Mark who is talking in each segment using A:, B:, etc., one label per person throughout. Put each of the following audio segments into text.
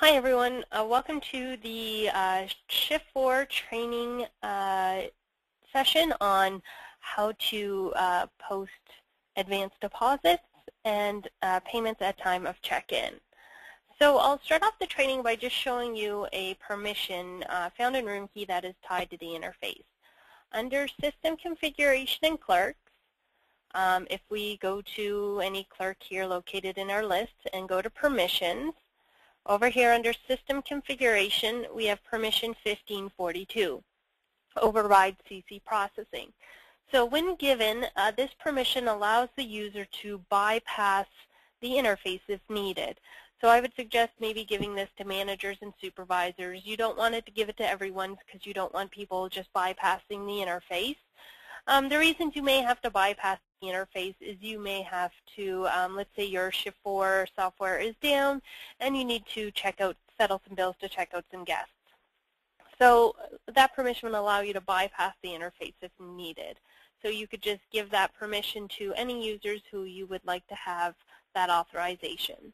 A: Hi everyone, welcome to the Shift4 training session on how to post advanced deposits and payments at time of check-in. So I'll start off the training by just showing you a permission found in RoomKey that is tied to the interface. Under System Configuration and Clerks, if we go to any clerk here located in our list and go to Permissions, over here under System Configuration, we have permission 1542, Override CC Processing. So when given, this permission allows the user to bypass the interface if needed. So I would suggest maybe giving this to managers and supervisors. You don't want to give it to everyone because you don't want people just bypassing the interface. The reasons you may have to bypass the interface is you may have to, let's say your Shift4 software is down and you need to settle some bills to check out some guests. So that permission will allow you to bypass the interface if needed. So you could just give that permission to any users who you would like to have that authorization.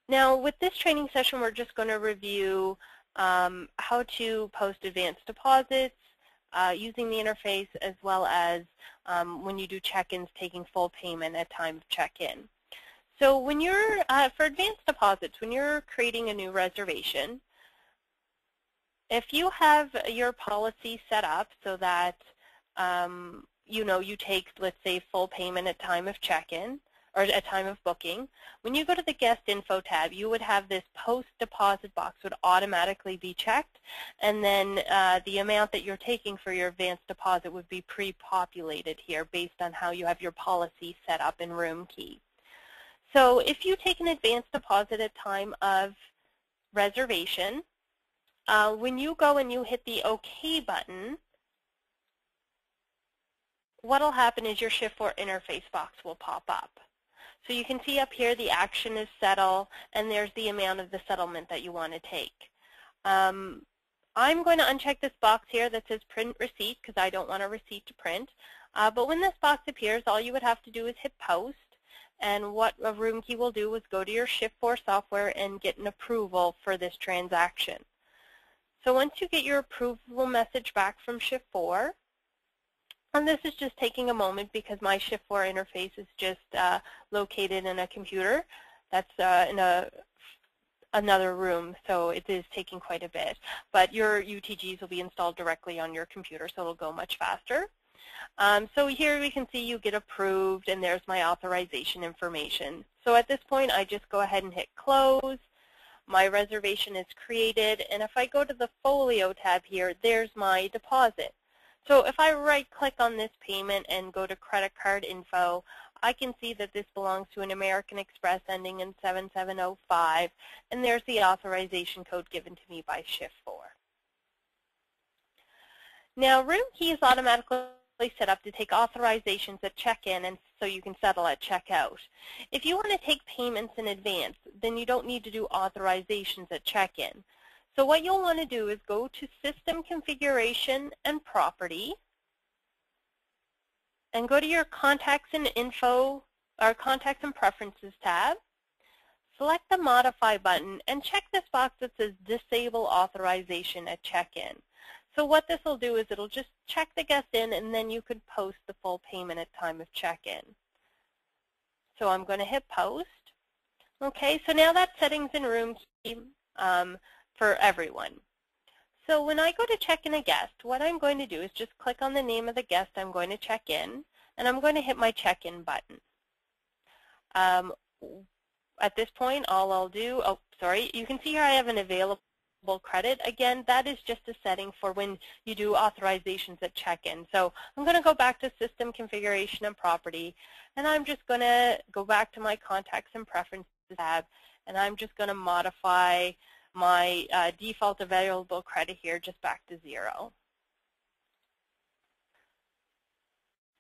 A: Now with this training session, we're just going to review how to post advanced deposits, using the interface, as well as when you do check-ins, taking full payment at time of check-in. So when you're, for advanced deposits, when you're creating a new reservation, if you have your policy set up so that you take, let's say, full payment at time of check-in, or at time of booking, when you go to the guest info tab, you would have this post deposit box would automatically be checked, and then the amount that you're taking for your advanced deposit would be pre-populated here based on how you have your policy set up in RoomKey. So if you take an advanced deposit at time of reservation, when you go and you hit the OK button, what will happen is your Shift4 interface box will pop up. So you can see up here the action is settle, and there's the amount of the settlement that you want to take. I'm going to uncheck this box here that says print receipt because I don't want a receipt to print. But when this box appears, all you would have to do is hit post, and what a RoomKey will do is go to your Shift4 software and get an approval for this transaction. So once you get your approval message back from Shift4, and this is just taking a moment because my Shift4 interface is just located in a computer that's in another room, so it is taking quite a bit. But your UTGs will be installed directly on your computer, so it'll go much faster. So here we can see you get approved, and there's my authorization information. So at this point, I just go ahead and hit close. My reservation is created, and if I go to the Folio tab here, there's my deposit. So if I right-click on this payment and go to credit card info, I can see that this belongs to an American Express ending in 7705, and there's the authorization code given to me by Shift4. Now, RoomKey is automatically set up to take authorizations at check-in, and so you can settle at checkout. If you want to take payments in advance, then you don't need to do authorizations at check-in. So what you'll want to do is go to System Configuration and Property, and go to your Contacts and Info, or Contacts and Preferences tab. Select the Modify button and check this box that says Disable Authorization at Check-in. So what this will do is it'll just check the guest in, and then you could post the full payment at time of check-in. So I'm going to hit Post. Okay, so now that setting's in RoomKey for everyone. So when I go to check in a guest, what I'm going to do is just click on the name of the guest I'm going to check in, and I'm going to hit my check-in button. At this point, all I'll do, oh, sorry, you can see here I have an available credit. Again, that is just a setting for when you do authorizations at check-in. So I'm going to go back to System Configuration and Property, and I'm just going to go back to my Contacts and Preferences tab, and I'm just going to modify my default available credit here just back to 0.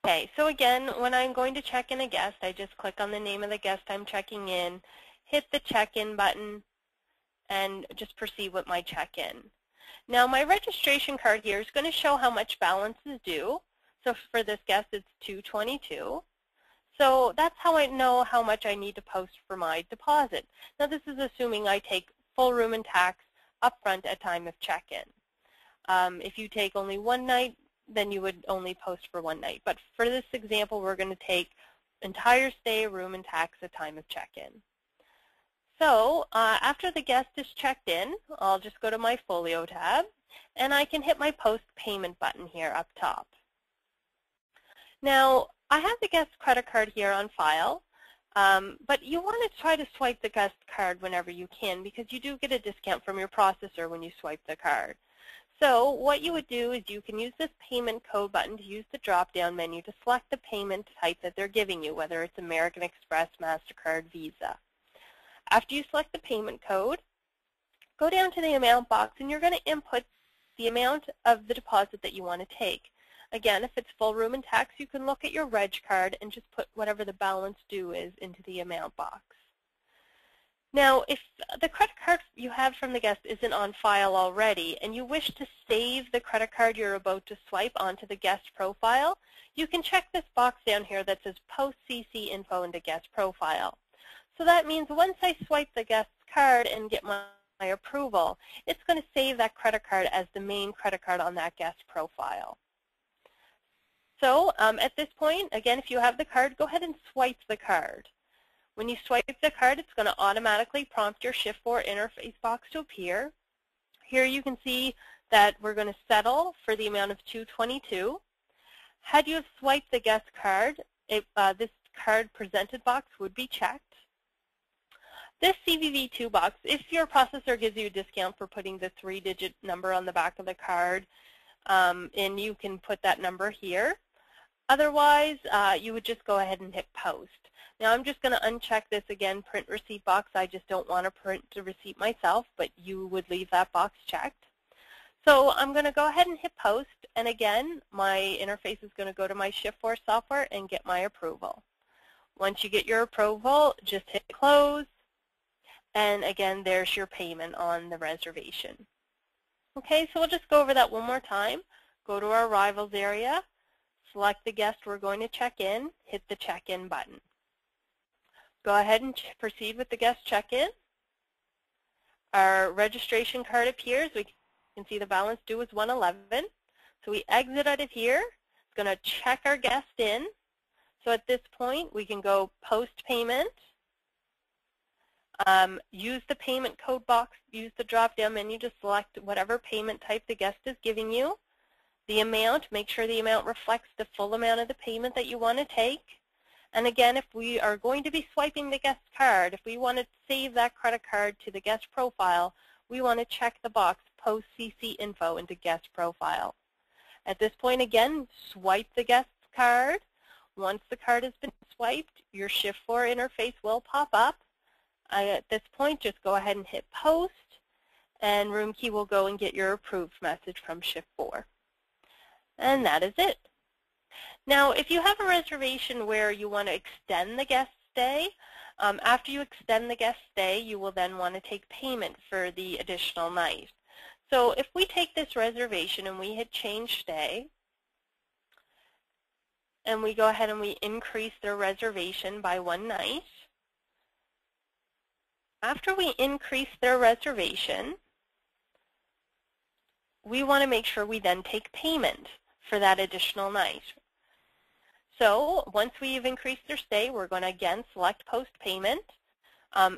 A: Okay, so again, when I'm going to check in a guest, I just click on the name of the guest I'm checking in, hit the check-in button, and just proceed with my check-in. Now my registration card here is going to show how much balance is due. So for this guest, it's $222. So that's how I know how much I need to post for my deposit. Now this is assuming I take full room and tax upfront at time of check-in. If you take only one night, then you would only post for one night. But for this example, we're going to take entire stay, room, and tax at time of check-in. So after the guest is checked in, I'll just go to my Folio tab, and I can hit my Post Payment button here up top. Now, I have the guest credit card here on file, but you want to try to swipe the guest card whenever you can because you do get a discount from your processor when you swipe the card. So what you would do is you can use this payment code button to use the drop-down menu to select the payment type that they're giving you, whether it's American Express, MasterCard, Visa. After you select the payment code, go down to the amount box and you're going to input the amount of the deposit that you want to take. Again, if it's full room and tax, you can look at your reg card and just put whatever the balance due is into the amount box. Now, if the credit card you have from the guest isn't on file already and you wish to save the credit card you're about to swipe onto the guest profile, you can check this box down here that says Post CC Info into Guest Profile. So that means once I swipe the guest's card and get my approval, it's going to save that credit card as the main credit card on that guest profile. So at this point, again, if you have the card, go ahead and swipe the card. When you swipe the card, it's going to automatically prompt your Shift4 interface box to appear. Here you can see that we're going to settle for the amount of $222. Had you have swiped the guest card, this card presented box would be checked. This CVV2 box, if your processor gives you a discount for putting the 3-digit number on the back of the card, and you can put that number here. Otherwise, you would just go ahead and hit Post. Now I'm just going to uncheck this again, print receipt box. I just don't want to print the receipt myself, but you would leave that box checked. So I'm going to go ahead and hit Post, and again, my interface is going to go to my Shift4 software and get my approval. Once you get your approval, just hit Close, and again, there's your payment on the reservation. Okay, so we'll just go over that one more time. Go to our Arrivals area, select the guest we're going to check in, hit the Check-in button. Go ahead and proceed with the guest check-in. Our registration card appears. We can see the balance due is $111. So we exit out of here. It's going to check our guest in. So at this point, we can go Post Payment. Use the payment code box, use the drop-down menu to select whatever payment type the guest is giving you. The amount, make sure the amount reflects the full amount of the payment that you want to take. And again, if we are going to be swiping the guest card, if we want to save that credit card to the guest profile, we want to check the box Post CC Info into Guest Profile. At this point, again, swipe the guest card. Once the card has been swiped, your Shift4 interface will pop up. At this point, just go ahead and hit Post, and RoomKey will go and get your approved message from Shift4. And that is it. Now, if you have a reservation where you want to extend the guest stay, after you extend the guest stay, you will then want to take payment for the additional night. So if we take this reservation and we hit Change Stay, and we go ahead and we increase their reservation by 1 night, after we increase their reservation, we want to make sure we then take payment for that additional night. So once we've increased their stay, we're going to again select Post Payment.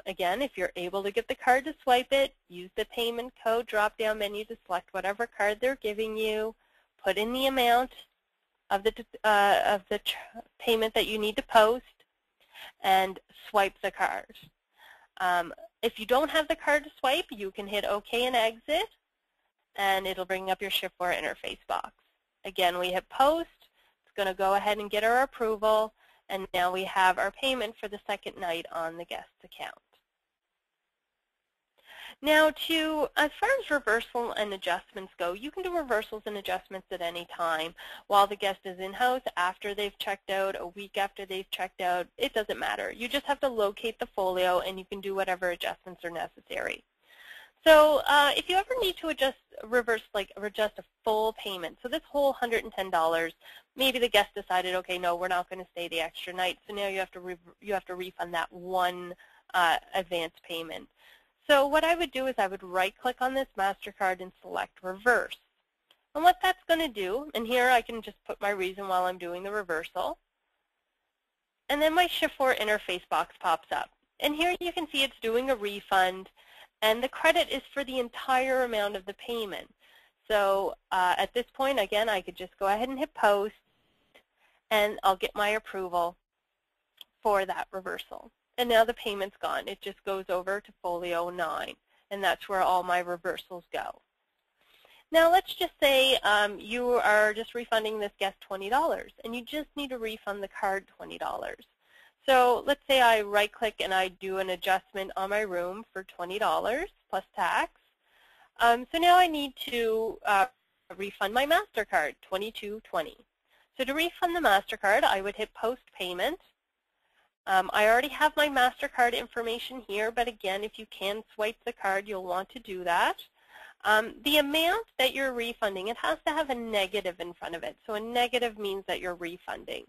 A: Again, if you're able to get the card to swipe it, use the payment code drop-down menu to select whatever card they're giving you, put in the amount of the payment that you need to post, and swipe the card. If you don't have the card to swipe, you can hit OK and exit, and it'll bring up your Shift4 interface box. Again, we hit Post. It's going to go ahead and get our approval, and now we have our payment for the second night on the guest account. Now, as far as reversal and adjustments go, you can do reversals and adjustments at any time while the guest is in-house, after they've checked out, a week after they've checked out. It doesn't matter. You just have to locate the folio, and you can do whatever adjustments are necessary. So if you ever need to adjust a full payment, so this whole $110, maybe the guest decided, okay, no, we're not going to stay the extra night, so now you have to refund that one advance payment. So what I would do is I would right-click on this MasterCard and select Reverse. And what that's going to do, and here I can just put my reason while I'm doing the reversal, and then my Shift4 interface box pops up. And here you can see it's doing a refund, and the credit is for the entire amount of the payment. So at this point, again, I could just go ahead and hit Post, and I'll get my approval for that reversal. And now the payment's gone. It just goes over to Folio 9, and that's where all my reversals go. Now let's just say you are just refunding this guest $20, and you just need to refund the card $20. So let's say I right-click and I do an adjustment on my room for $20 plus tax. So now I need to refund my MasterCard, $22.20. So to refund the MasterCard, I would hit Post Payment. I already have my MasterCard information here, but again, if you can swipe the card, you'll want to do that. The amount that you're refunding, it has to have a negative in front of it. So a negative means that you're refunding.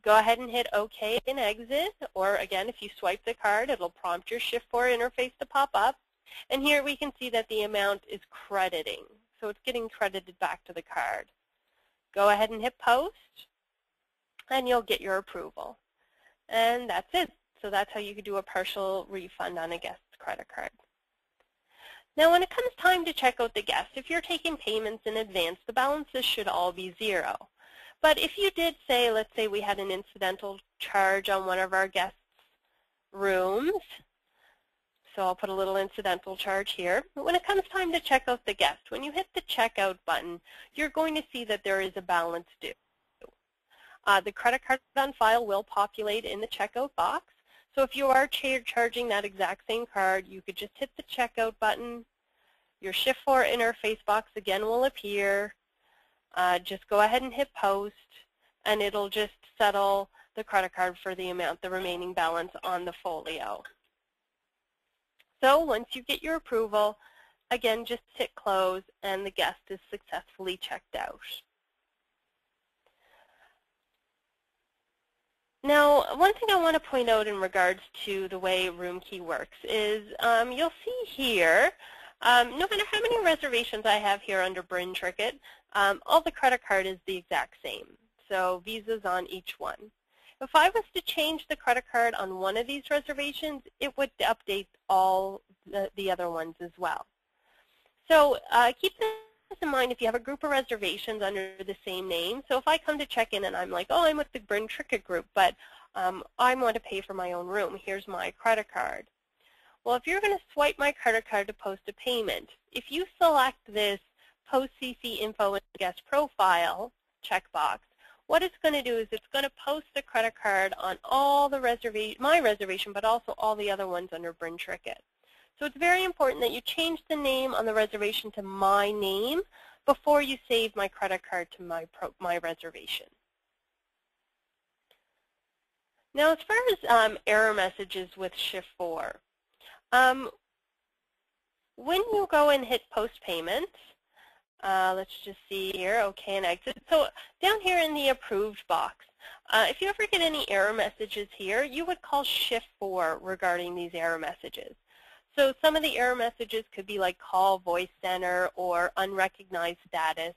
A: Go ahead and hit OK and exit, or again, if you swipe the card, it'll prompt your Shift4 interface to pop up. And here we can see that the amount is crediting. So it's getting credited back to the card. Go ahead and hit Post, and you'll get your approval. And that's it. So that's how you could do a partial refund on a guest's credit card. Now when it comes time to check out the guest, if you're taking payments in advance, the balances should all be zero. But if you did say, let's say we had an incidental charge on one of our guests' rooms, so I'll put a little incidental charge here. But when it comes time to check out the guest, when you hit the checkout button, you're going to see that there is a balance due. The credit card on file will populate in the checkout box. So if you are charging that exact same card, you could just hit the checkout button. Your Shift4 interface box again will appear. Just go ahead and hit Post, and it'll just settle the credit card for the amount, the remaining balance on the folio. So once you get your approval, again, just hit Close, and the guest is successfully checked out. Now, one thing I want to point out in regards to the way RoomKey works is you'll see here, no matter how many reservations I have here under Bryn Trickett, all the credit card is the exact same. So Visa's on each one. If I was to change the credit card on one of these reservations, it would update all the other ones as well. So keep this in mind if you have a group of reservations under the same name. So if I come to check in and I'm like, oh, I'm with the Bryn Trickett group, but I want to pay for my own room. Here's my credit card. Well, if you're going to swipe my credit card to post a payment, if you select this Post CC Info and Guest Profile checkbox, what it's going to do is it's going to post the credit card on all the my reservation, but also all the other ones under Bryn Trickett. So it's very important that you change the name on the reservation to my name before you save my credit card to my reservation. Now, as far as error messages with Shift4, when you go and hit Post Payment, let's just see here, OK and exit. So down here in the Approved box, if you ever get any error messages here, you would call Shift4 regarding these error messages. So some of the error messages could be like call voice center or unrecognized status.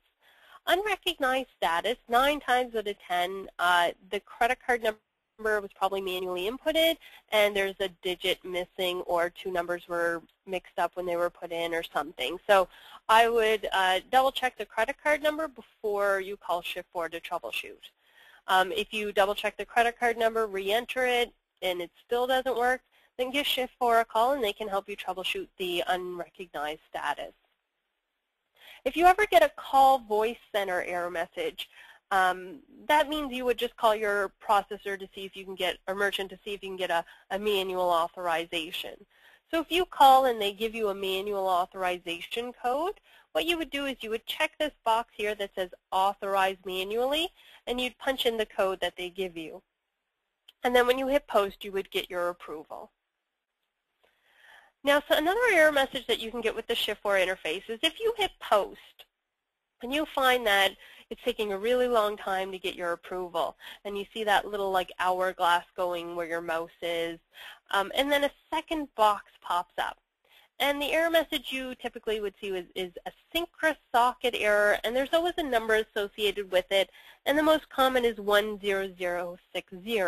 A: Unrecognized status, 9 times out of 10, the credit card number was probably manually inputted, and there's a digit missing or 2 numbers were mixed up when they were put in or something. So I would double check the credit card number before you call Shift4 to troubleshoot. If you double check the credit card number, re-enter it, and it still doesn't work, then give Shift4 a call and they can help you troubleshoot the unrecognized status. If you ever get a call voice center error message, that means you would just call your processor to see if you can get, or merchant to see if you can get a manual authorization. So if you call and they give you a manual authorization code, what you would do is you would check this box here that says authorize manually, and you'd punch in the code that they give you. And then when you hit Post, you would get your approval. Now, so another error message that you can get with the Shift4 interface is if you hit post and you find that it's taking a really long time to get your approval, and you see that little like hourglass going where your mouse is, and then a second box pops up. And the error message you typically would see is a synchronous socket error, and there's always a number associated with it, and the most common is 10060.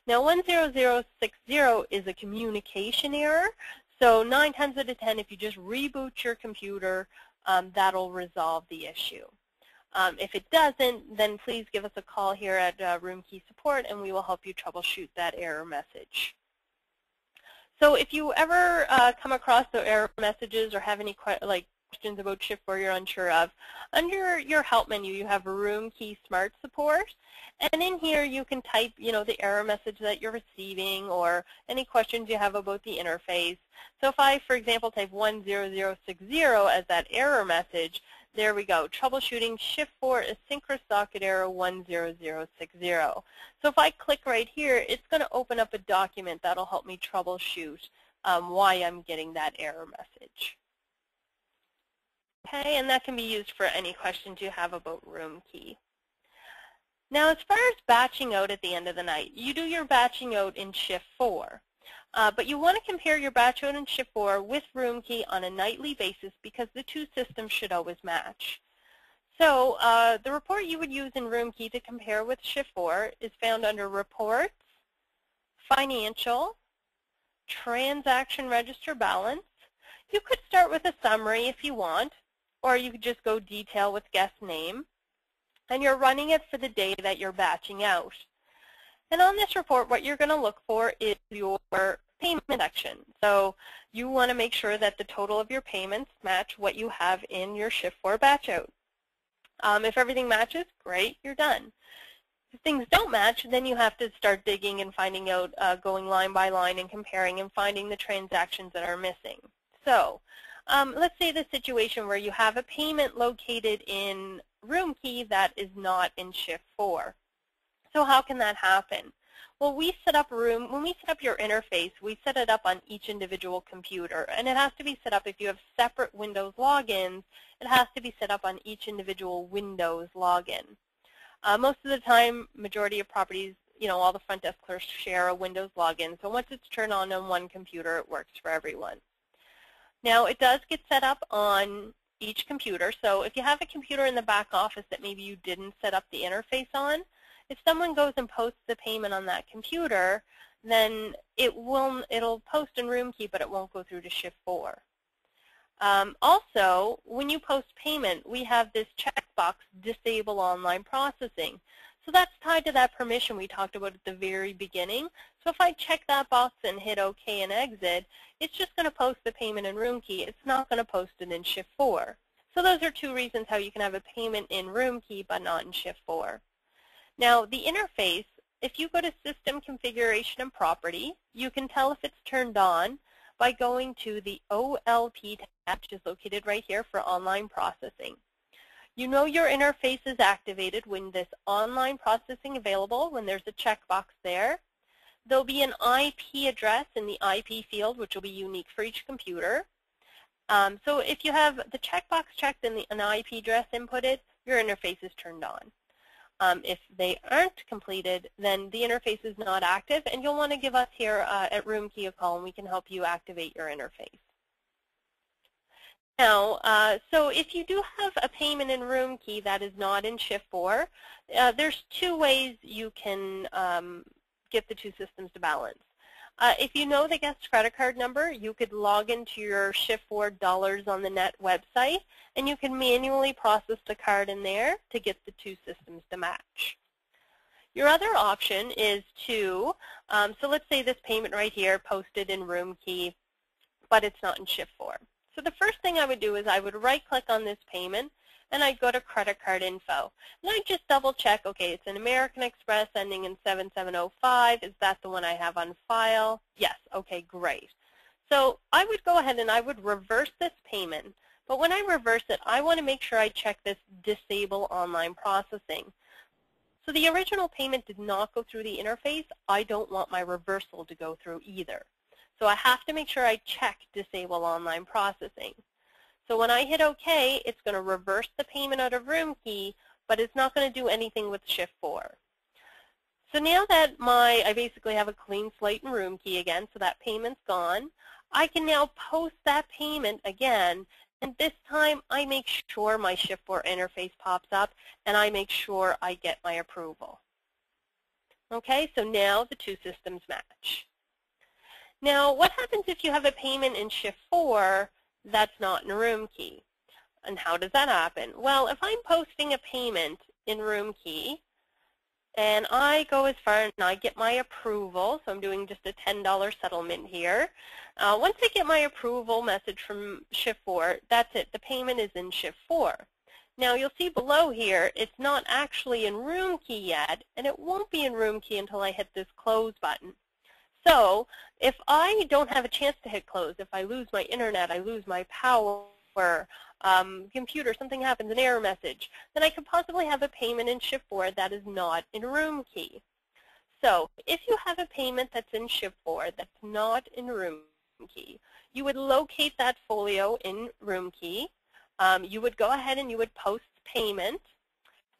A: Now 10060 is a communication error, so 9 times out of 10 if you just reboot your computer, that'll resolve the issue. If it doesn't, then please give us a call here at RoomKey Support and we will help you troubleshoot that error message. So if you ever come across the error messages or have any questions about Shift4 you're unsure of, under your help menu you have RoomKey Smart Support, and in here you can type the error message that you're receiving or any questions you have about the interface. So if I, for example, type 10060 as that error message, there we go, troubleshooting Shift4 asynchronous socket error 10060. So if I click right here, it's going to open up a document that'll help me troubleshoot why I'm getting that error message. Okay, and that can be used for any questions you have about RoomKey. Now, as far as batching out at the end of the night, you do your batching out in Shift4. But you want to compare your batch out in Shift4 with RoomKey on a nightly basis because the two systems should always match. So the report you would use in RoomKey to compare with Shift4 is found under Reports, Financial, Transaction Register Balance. You could start with a summary if you want, or you could just go Detail with Guest Name. And you're running it for the day that you're batching out. And on this report, what you're going to look for is your payment section. So you want to make sure that the total of your payments match what you have in your Shift4 batch out. If everything matches, great, you're done. If things don't match, then you have to start digging and finding out, going line by line and comparing and finding the transactions that are missing. So let's say the situation where you have a payment located in RoomKey that is not in Shift4. So how can that happen? Well, when we set up your interface, we set it up on each individual computer, and it has to be set up if you have separate Windows logins. It has to be set up on each individual Windows login. Most of the time, majority of properties, all the front desk clerks share a Windows login. So once it's turned on one computer, it works for everyone. Now, it does get set up on each computer. So if you have a computer in the back office that maybe you didn't set up the interface on, if someone goes and posts the payment on that computer, then it'll post in RoomKey, but it won't go through to Shift4. Also, when you post payment, we have this checkbox, Disable Online Processing. So that's tied to that permission we talked about at the very beginning. So if I check that box and hit OK and exit, it's just going to post the payment in RoomKey. It's not going to post it in Shift4. So those are two reasons how you can have a payment in RoomKey but not in Shift4. Now, the interface, if you go to System Configuration and Property, you can tell if it's turned on by going to the OLP tab, which is located right here for Online Processing. You know your interface is activated when this online processing available, when there's a checkbox there. There'll be an IP address in the IP field, which will be unique for each computer. So if you have the checkbox checked and an IP address inputted, your interface is turned on. If they aren't completed, then the interface is not active, and you'll want to give us here at RoomKey a call, and we can help you activate your interface. Now, so if you do have a payment in RoomKey that is not in Shift4, there's two ways you can get the two systems to balance. If you know the guest credit card number, you could log into your Shift4 Dollars on the Net website, and you can manually process the card in there to get the two systems to match. Your other option is to, so let's say this payment right here posted in RoomKey, but it's not in Shift4. So the first thing I would do is I would right-click on this payment, and I'd go to credit card info. And I'd just double-check, okay, it's an American Express ending in 7705. Is that the one I have on file? Yes, okay, great. So I would go ahead and I would reverse this payment. But when I reverse it, I want to make sure I check this Disable Online Processing. So the original payment did not go through the interface. I don't want my reversal to go through either. So I have to make sure I check Disable Online Processing. So when I hit OK, it's going to reverse the payment out of RoomKey, but it's not going to do anything with Shift4. So now that I basically have a clean slate in RoomKey again, so that payment's gone, I can now post that payment again, and this time I make sure my Shift4 interface pops up, and I make sure I get my approval. Okay, so now the two systems match. Now, what happens if you have a payment in Shift4 that's not in RoomKey? And how does that happen? Well, if I'm posting a payment in RoomKey, and I go as far and I get my approval, so I'm doing just a $10 settlement here. Once I get my approval message from Shift4, that's it. The payment is in Shift4. Now you'll see below here, it's not actually in RoomKey yet, and it won't be in RoomKey until I hit this close button. So if I don't have a chance to hit close, if I lose my internet, I lose my power, computer, something happens, an error message, then I could possibly have a payment in Shift4 that is not in RoomKey. So if you have a payment that's in Shift4 that's not in RoomKey, you would locate that folio in RoomKey. You would go ahead and you would post payment.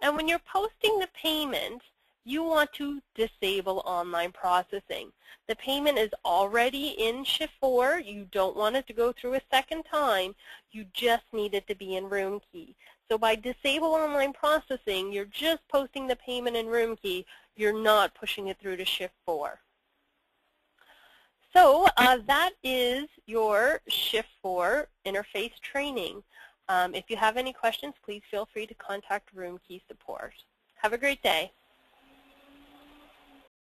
A: And when you're posting the payment, you want to disable online processing. The payment is already in Shift4. You don't want it to go through a second time. You just need it to be in RoomKey. So by disable online processing, you're just posting the payment in RoomKey. You're not pushing it through to Shift4. So that is your Shift4 interface training. If you have any questions, please feel free to contact RoomKey support. Have a great day.